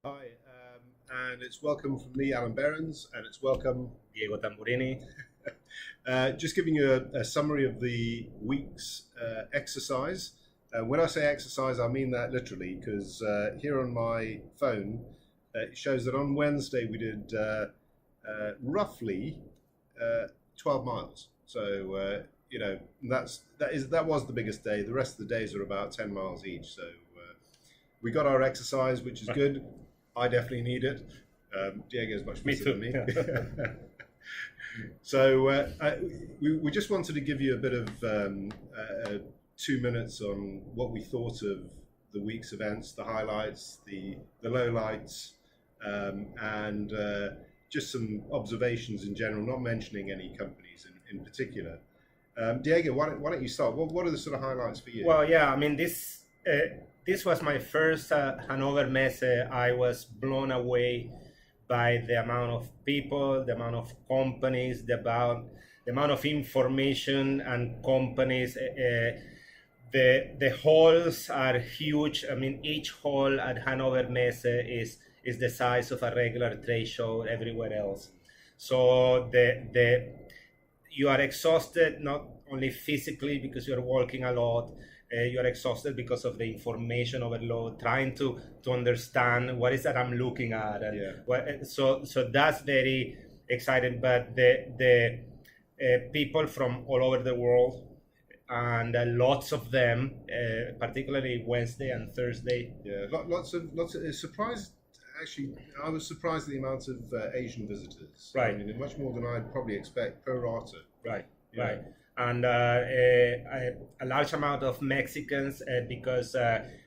Hi, and it's welcome from me, Alan Behrens, and it's welcome. Diego Tamburini. Just giving you a summary of the week's exercise. When I say exercise, I mean that literally, because here on my phone, it shows that on Wednesday we did roughly 12 miles. So that was the biggest day. The rest of the days are about 10 miles each. So we got our exercise, which is good. I definitely need it. Diego's much better than me. So we just wanted to give you a bit of 2 minutes on what we thought of the week's events, the highlights, the lowlights, and just some observations in general, not mentioning any companies in particular. Diego, why don't you start? What are the sort of highlights for you? Well, yeah, I mean, this was my first Hanover Messe. I was blown away by the amount of people, the amount of companies, the amount of information and companies. The halls are huge. I mean, each hall at Hanover Messe is the size of a regular trade show everywhere else. So you are exhausted not only physically because you are walking a lot. You are exhausted because of the information overload, trying to understand what is that I'm looking at, and so that's very exciting. But the people from all over the world, and lots of them, particularly Wednesday and Thursday. Yeah, lots of surprised. Actually, I was surprised at the amount of Asian visitors. Right. I mean, much more than I'd probably expect pro rata. Right. Yeah. Right. And a large amount of Mexicans because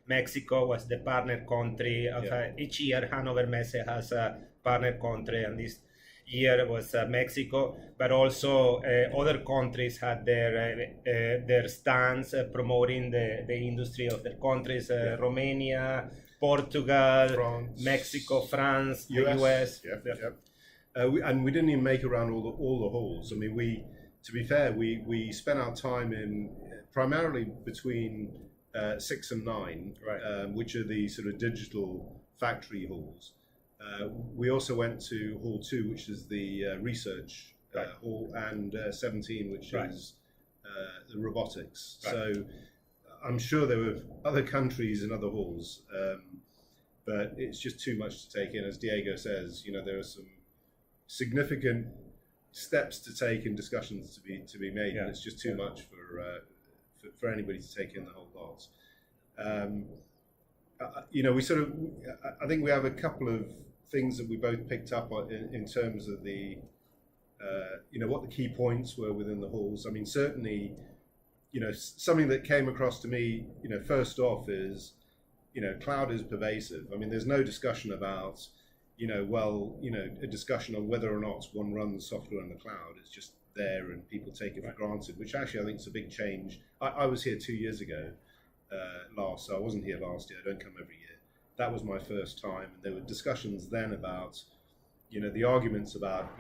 Mexico was the partner country of each year. Hanover Messe has a partner country, and this year was Mexico, but also other countries had their stands promoting the industry of their countries. Romania, Portugal, France, Mexico, France, US. the US. And we didn't even make around all the halls. I mean, to be fair, we spent our time in primarily between 6 and 9, Right. which are the sort of digital factory halls. We also went to Hall 2, which is the research hall, and 17, which is the robotics. Right. So I'm sure there were other countries and other halls, but it's just too much to take in. As Diego says, there are some significant steps to take and discussions to be made, and it's just too much for anybody to take in the whole lot. We sort of, I think we have a couple of things that we both picked up on in terms of the, what the key points were within the halls. I mean, certainly, something that came across to me, first off is, cloud is pervasive. I mean, there's no discussion about, a discussion on whether or not one runs software in the cloud. It's just there and people take it for granted, which actually I think is a big change. I was here 2 years ago last, so I wasn't here last year. I don't come every year. That was my first time. And there were discussions then about, the arguments about,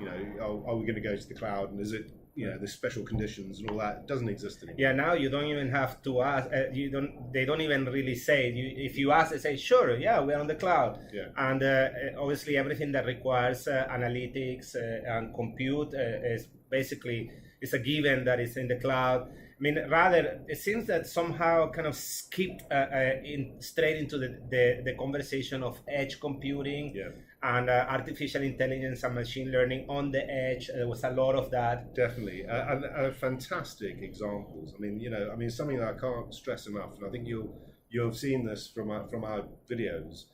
are we going to go to the cloud, and is it, the special conditions and all that. It doesn't exist anymore. Yeah, now you don't even have to ask. They don't even really say. If you ask, they say, "Sure, yeah, we're on the cloud." Yeah. And obviously, everything that requires analytics and compute is basically it's a given that it's in the cloud. I mean, rather, it seems that somehow kind of skipped straight into the conversation of edge computing. Yeah. And artificial intelligence and machine learning on the edge. There was a lot of that. Definitely, and fantastic examples. I mean, something that I can't stress enough, and I think you'll have seen this from our videos.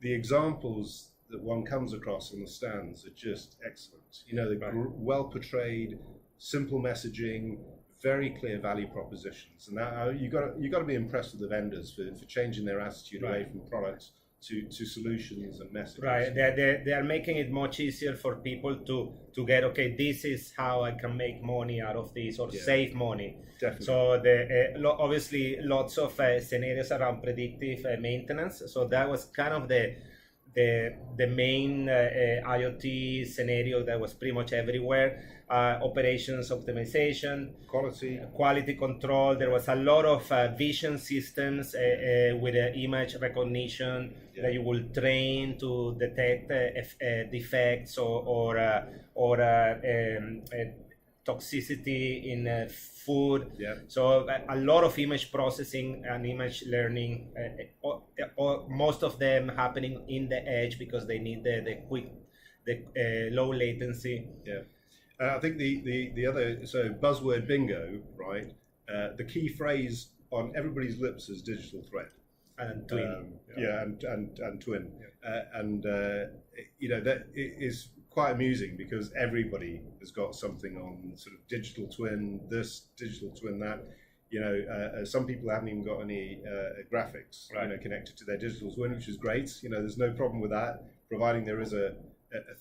The examples that one comes across on the stands are just excellent. They're well portrayed, simple messaging, very clear value propositions, and that you got to be impressed with the vendors for changing their attitude away from products to solutions and messages. Right, they are making it much easier for people to get, okay, this is how I can make money out of this, or save money. Definitely. So obviously lots of scenarios around predictive maintenance. So that was kind of the main IoT scenario that was pretty much everywhere. Operations optimization, quality control. There was a lot of vision systems with image recognition that you will train to detect defects or toxicity in food. So a lot of image processing and image learning, most of them happening in the edge because they need the quick, low latency. I think the other, so buzzword bingo, right? The key phrase on everybody's lips is digital thread. And twin. And twin. You know, that is quite amusing because everybody has got something on sort of digital twin, this, digital twin, that. You know, some people haven't even got any graphics, you know, connected to their digital twin, which is great. You know, there's no problem with that, providing there is a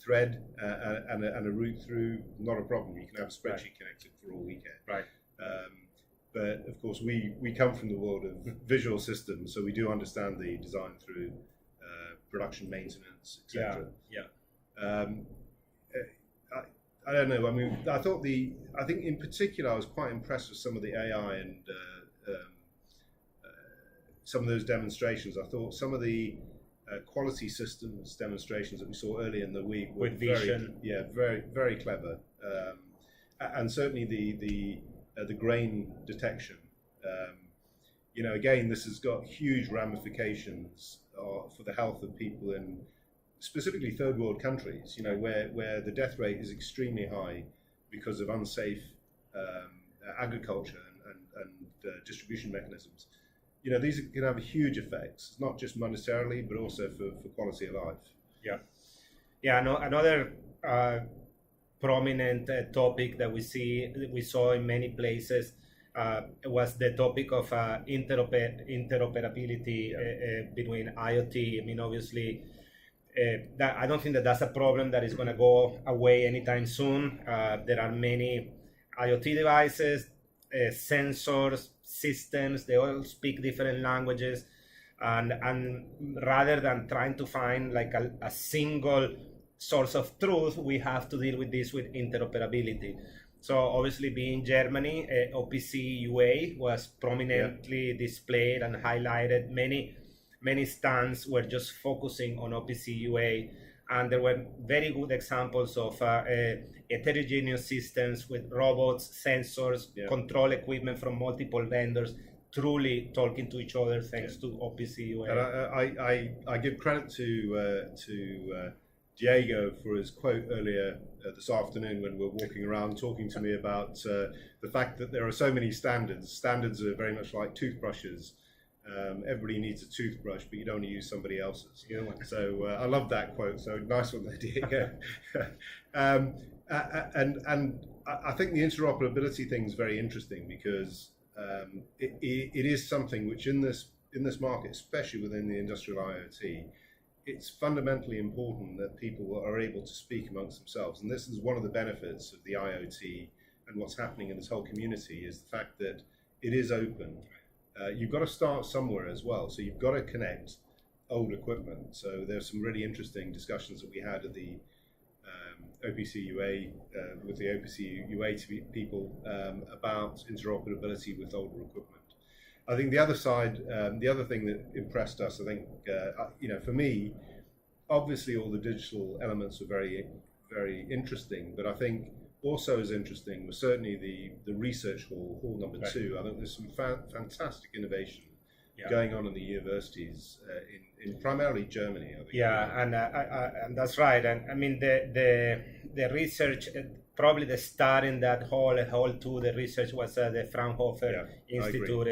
thread and a route through, not a problem. You can have a spreadsheet connected for all we care. But of course, we come from the world of visual systems, so we do understand the design through production, maintenance, etc. I don't know. I mean, I think in particular, I was quite impressed with some of the AI and some of those demonstrations. I thought some of the quality systems demonstrations that we saw earlier in the week were with vision, very clever, and certainly the grain detection. You know, again, this has got huge ramifications for the health of people in specifically third world countries, you know, where the death rate is extremely high because of unsafe agriculture and distribution mechanisms. You know, these can have huge effects, not just monetarily, but also for quality of life. Another prominent topic that we saw in many places was the topic of interoperability between IoT. I mean, obviously, I don't think that's a problem that is going to go away anytime soon. There are many IoT devices, sensors, systems. They all speak different languages, and rather than trying to find like a single source of truth, we have to deal with this with interoperability. So obviously, being Germany, OPC UA was prominently displayed and highlighted. Many stands were just focusing on OPC UA, and there were very good examples of heterogeneous systems with robots, sensors, control equipment from multiple vendors, truly talking to each other thanks to OPC UA. And I give credit to Diego for his quote earlier this afternoon when we were walking around talking to me about the fact that there are so many standards. Standards are very much like toothbrushes. Everybody needs a toothbrush, but you don't want to use somebody else's. So I love that quote. So nice one there, Diego. And I think the interoperability thing is very interesting because it is something which in this market, especially within the industrial IoT, it's fundamentally important that people are able to speak amongst themselves. And this is one of the benefits of the IoT and what's happening in this whole community is the fact that it is open. You've got to start somewhere as well. So you've got to connect old equipment. So there's some really interesting discussions that we had at the OPC UA with the OPC UA people about interoperability with older equipment. I think the other side, the other thing that impressed us, I think, you know, for me, obviously all the digital elements are very, very interesting, but I think also as interesting was certainly the research hall number 2. I think there's some fantastic innovation going on in the universities in primarily Germany. I think. And that's right. And I mean the research, probably the start in that whole to the research was the Fraunhofer Institute.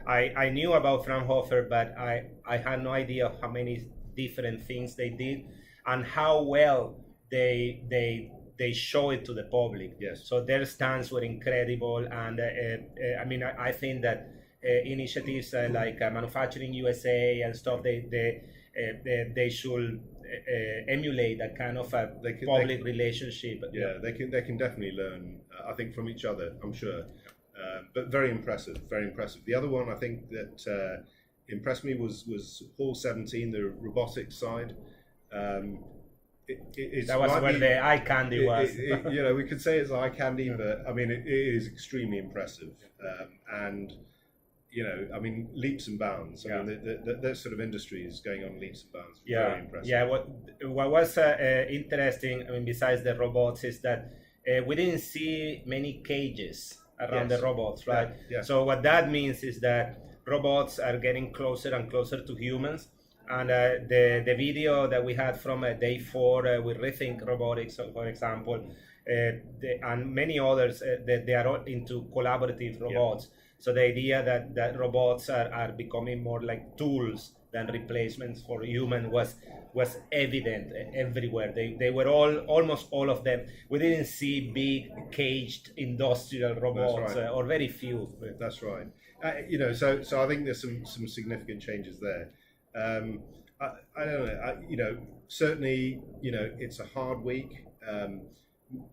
I knew about Fraunhofer, but I had no idea how many different things they did and how well they show it to the public. So their stands were incredible, and I mean I think that initiatives like Manufacturing USA and stuff they should emulate that kind of a public relationship. They can definitely learn, I think, from each other, I'm sure. But very impressive, very impressive. The other one I think that impressed me was Hall 17, the robotics side. It's that was where the eye candy was. You know, we could say it's eye candy, but I mean, it is extremely impressive, and you know, I mean, leaps and bounds. I mean, that sort of industry is going on leaps and bounds. Very impressive. Yeah. What was interesting, I mean, besides the robots, is that we didn't see many cages around the robots, right? Yeah. So what that means is that robots are getting closer and closer to humans. And the video that we had from day 4 with Rethink Robotics, for example, and many others, they are all into collaborative robots. So the idea that robots are becoming more like tools than replacements for human was evident everywhere. They were almost all of them. We didn't see big caged industrial robots, or very few. That's right. You know, so I think there's some significant changes there. I don't know. You know, certainly, you know, it's a hard week.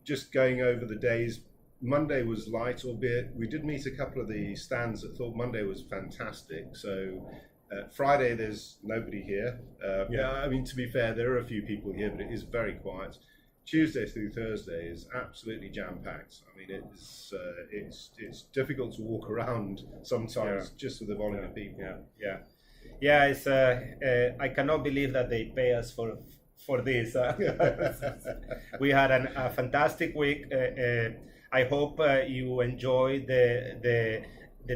Just going over the days. Monday was light, albeit we did meet a couple of the stands that thought Monday was fantastic. So Friday, there's nobody here. I mean, to be fair, there are a few people here, but it is very quiet. Tuesday through Thursday is absolutely jam-packed. I mean, it's difficult to walk around sometimes just with the volume of people. Yeah, it's I cannot believe that they pay us for this. We had a fantastic week. I hope you enjoyed the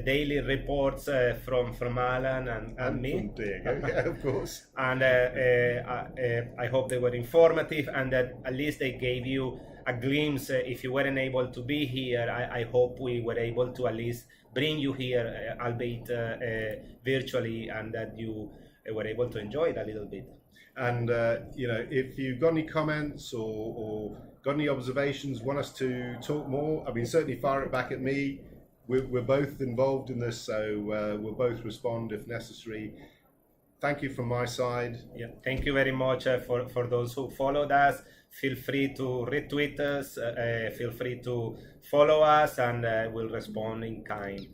daily reports from Alan and me. Of course. And I hope they were informative, and that at least they gave you a glimpse. If you weren't able to be here, I hope we were able to at least bring you here, albeit virtually, and that you were able to enjoy it a little bit. And you know, if you've got any comments or got any observations, want us to talk more, I mean, certainly fire it back at me. We're both involved in this, so we'll both respond if necessary. Thank you from my side. Yeah, thank you very much for those who followed us. Feel free to retweet us, feel free to follow us, and we'll respond in kind.